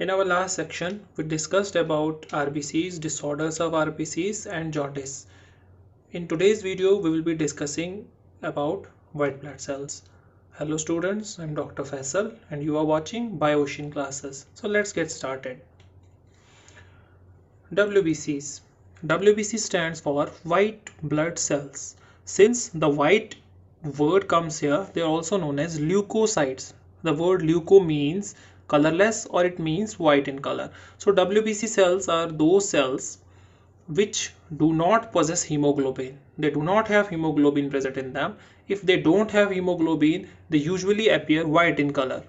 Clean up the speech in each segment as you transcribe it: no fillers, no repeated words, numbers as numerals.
In our last section, we discussed about RBCs, disorders of RBCs and jaundice. In today's video, we will be discussing about white blood cells. Hello students, I'm Dr. Faisal and you are watching BioOcean classes. So let's get started. WBCs. WBC stands for white blood cells. Since the white word comes here, they are also known as leukocytes. The word leuko means colorless or it means white in color. So WBC cells are those cells which do not possess hemoglobin. They do not have hemoglobin present in them. If they don't have hemoglobin, they usually appear white in color.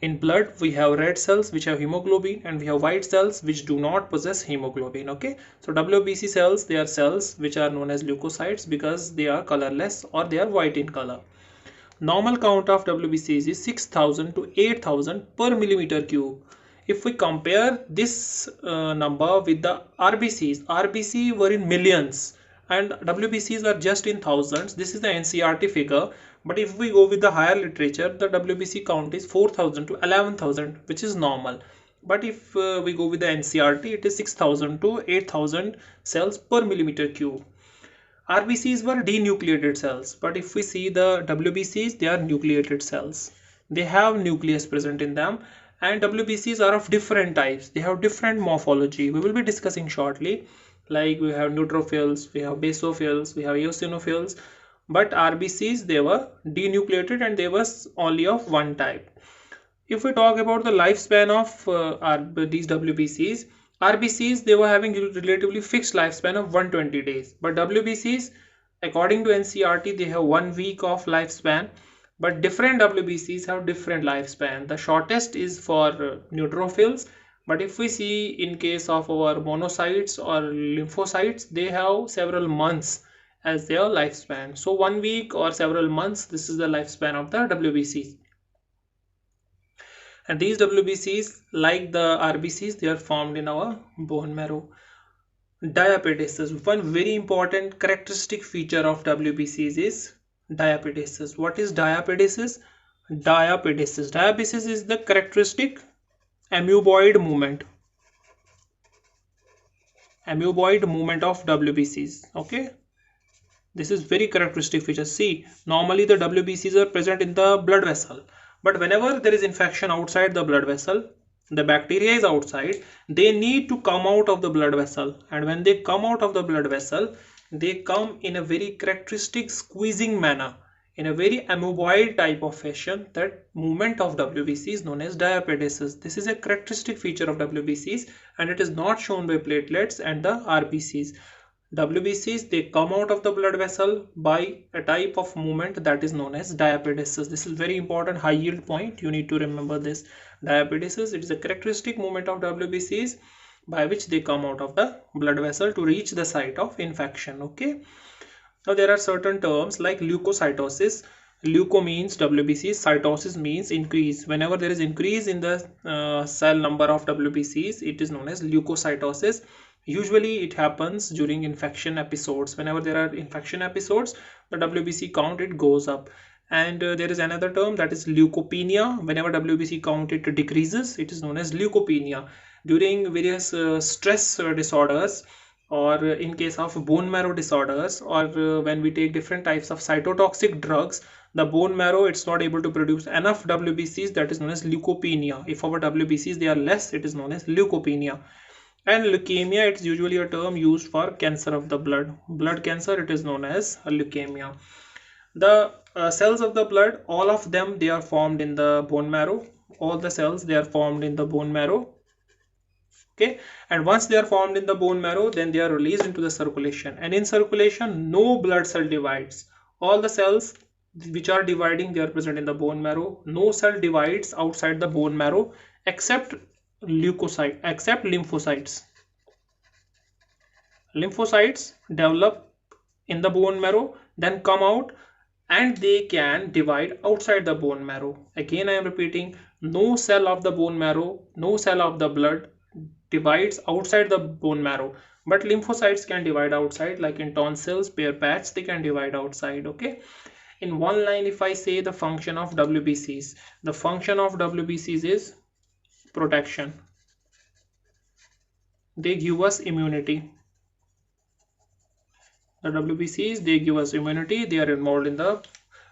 In blood, we have red cells which have hemoglobin and we have white cells which do not possess hemoglobin. Okay, so WBC cells, they are cells which are known as leukocytes because they are colorless or they are white in color. Normal count of WBCs is 6,000 to 8,000 per millimeter cube. If we compare this number with the RBC were in millions and WBCs are just in thousands. This is the NCERT figure, but if we go with the higher literature, the WBC count is 4,000 to 11,000, which is normal. But if we go with the NCERT, it is 6,000 to 8,000 cells per millimeter cube. RBCs were denucleated cells, but if we see the WBCs, they are nucleated cells. They have nucleus present in them, and WBCs are of different types. They have different morphology. We will be discussing shortly. Like we have neutrophils, we have basophils, we have eosinophils, but RBCs, they were denucleated and they was only of one type. If we talk about the lifespan of these WBCs, RBCs, they were having relatively fixed lifespan of 120 days, but WBCs, according to NCERT, they have 1 week of lifespan, but different WBCs have different lifespan. The shortest is for neutrophils, but if we see in case of our monocytes or lymphocytes, they have several months as their lifespan. So 1 week or several months, this is the lifespan of the WBCs. And these WBCs, like the RBCs, they are formed in our bone marrow. Diapedesis. One very important characteristic feature of WBCs is diapedesis. What is diapedesis? Diapedesis is the characteristic amoeboid movement. Amoeboid movement of WBCs. Okay. This is very characteristic feature. See, normally the WBCs are present in the blood vessel. But whenever there is infection outside the blood vessel, the bacteria is outside, they need to come out of the blood vessel. And when they come out of the blood vessel, they come in a very characteristic squeezing manner, in a very amoeboid type of fashion. That movement of WBC is known as diapedesis. This is a characteristic feature of WBCs and it is not shown by platelets and the RBCs. WBCs, they come out of the blood vessel by a type of movement that is known as diapedesis. This is very important high yield point. You need to remember this. Diapedesis, it is a characteristic movement of WBCs by which they come out of the blood vessel to reach the site of infection. Okay. Now there are certain terms like leukocytosis. Leuko means WBC, cytosis means increase. Whenever there is increase in the cell number of WBCs, it is known as leukocytosis. Usually it happens during infection episodes. Whenever there are infection episodes, the WBC count, it goes up. And there is another term, that is leukopenia. Whenever WBC count, it decreases, it is known as leukopenia. During various stress disorders, or in case of bone marrow disorders, or when we take different types of cytotoxic drugs, the bone marrow, it's not able to produce enough WBCs, that is known as leukopenia. If our WBCs, they are less, it is known as leukopenia. And leukemia, it's usually a term used for cancer of the blood cancer, it is known as leukemia. The cells of the blood, all of them, they are formed in the bone marrow. All the cells, they are formed in the bone marrow. Okay, and once they are formed in the bone marrow, then they are released into the circulation, and in circulation no blood cell divides. All the cells which are dividing, they are present in the bone marrow. No cell divides outside the bone marrow except lymphocytes. Lymphocytes develop in the bone marrow, then come out, and they can divide outside the bone marrow. Again I am repeating, no cell of the bone marrow, no cell of the blood divides outside the bone marrow, but lymphocytes can divide outside, like in tonsils, Peyer's patch, they can divide outside. Okay, in one line, if I say the function of WBCs, the function of WBCs is protection. they give us immunity. The WBCs, they give us immunity. They are involved in the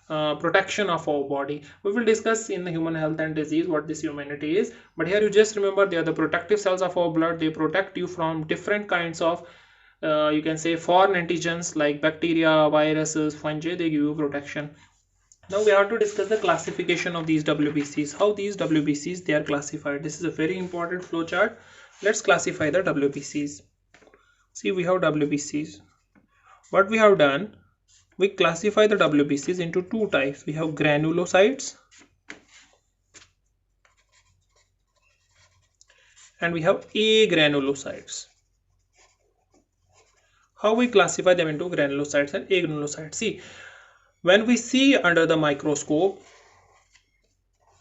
protection of our body. We will discuss in the human health and disease what this immunity is, but here you just remember they are the protective cells of our blood. They protect you from different kinds of you can say foreign antigens like bacteria, viruses, fungi. They give you protection. Now we have to discuss the classification of these WBCs, how these WBCs they are classified. This is a very important flow chart. Let's classify the WBCs. See, we have WBCs. What we have done, we classify the WBCs into two types. We have granulocytes and we have agranulocytes. How we classify them into granulocytes and agranulocytes? See, when we see under the microscope,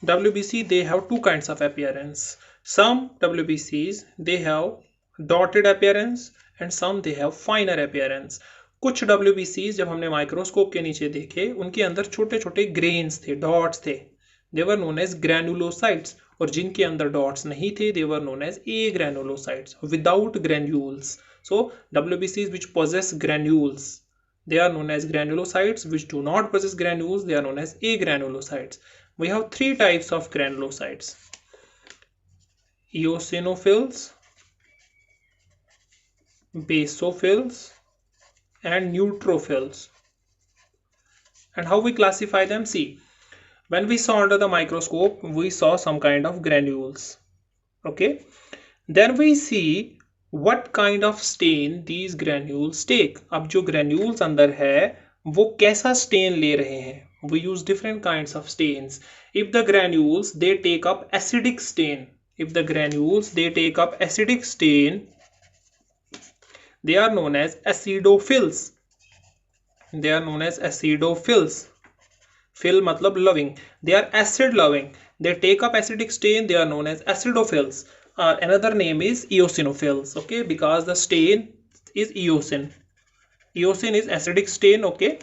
WBC, they have two kinds of appearance. Some WBCs, they have dotted appearance and some they have finer appearance. कुछ WBCs जब हमने microscope के नीचे देखे, उनके अंदर छोटे छोटे ग्रेन्स थे, डॉट्स थे. They were known as granulocytes. और जिनके अंदर डॉट्स नहीं थे, they were known as agranulocytes, without granules. So WBCs which possess granules, they are known as granulocytes. Which do not possess granules, they are known as agranulocytes. We have three types of granulocytes: eosinophils, basophils, and neutrophils. And how we classify them? See, when we saw under the microscope, we saw some kind of granules. Okay, then we see what kind of stain these granules take. अब जो granules अंदर है वो कैसा stain ले रहे हैं? We use different kinds of stains. If the granules they take up acidic stain, if the granules they take up acidic stain, they are known as acidophils. They are known as acidophils. Fill matlab loving. They are acid loving. They take up acidic stain. They are known as acidophils. Another name is eosinophils. Okay, because the stain is eosin. Eosin is acidic stain. Okay,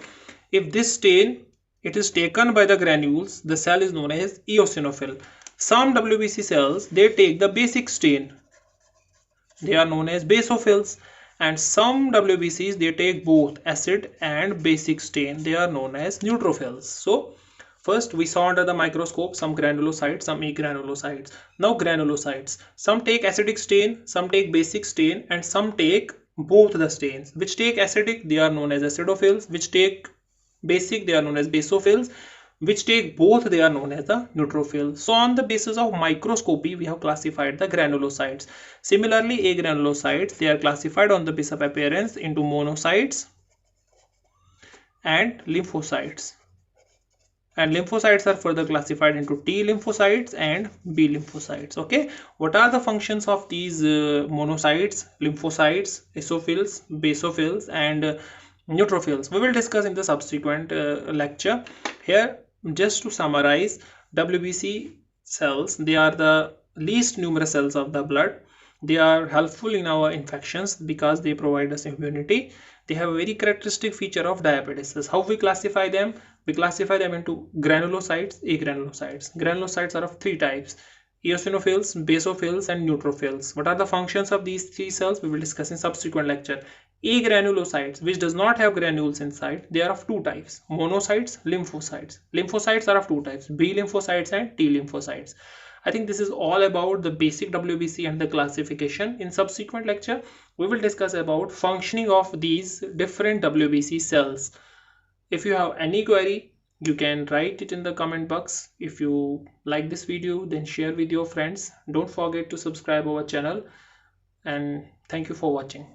if this stain it is taken by the granules, the cell is known as eosinophil. Some WBC cells they take the basic stain. They are known as basophils. And some WBCs they take both acid and basic stain. They are known as neutrophils. So first we saw under the microscope some granulocytes, some agranulocytes. Now granulocytes, some take acidic stain, some take basic stain, and some take both the stains. Which take acidic, they are known as acidophils. Which take basic, they are known as basophils. Which take both, they are known as the neutrophils. So on the basis of microscopy, we have classified the granulocytes. Similarly, agranulocytes, they are classified on the basis of appearance into monocytes and lymphocytes. And lymphocytes are further classified into T lymphocytes and B lymphocytes. Okay, what are the functions of these monocytes, lymphocytes, eosinophils, basophils, and neutrophils? We will discuss in the subsequent lecture. Here, just to summarize, WBC cells, they are the least numerous cells of the blood. They are helpful in our infections because they provide us immunity. They have a very characteristic feature of diabetes. How we classify them? We classify them into granulocytes, agranulocytes. Granulocytes are of three types: eosinophils, basophils, and neutrophils. What are the functions of these three cells? We will discuss in subsequent lecture. Agranulocytes, which does not have granules inside, they are of two types: monocytes, lymphocytes. Lymphocytes are of two types: B lymphocytes and T lymphocytes. I think this is all about the basic WBC and the classification. In subsequent lecture, we will discuss about functioning of these different WBC cells. If you have any query, you can write it in the comment box. If you like this video, then share with your friends. Don't forget to subscribe our channel, and thank you for watching.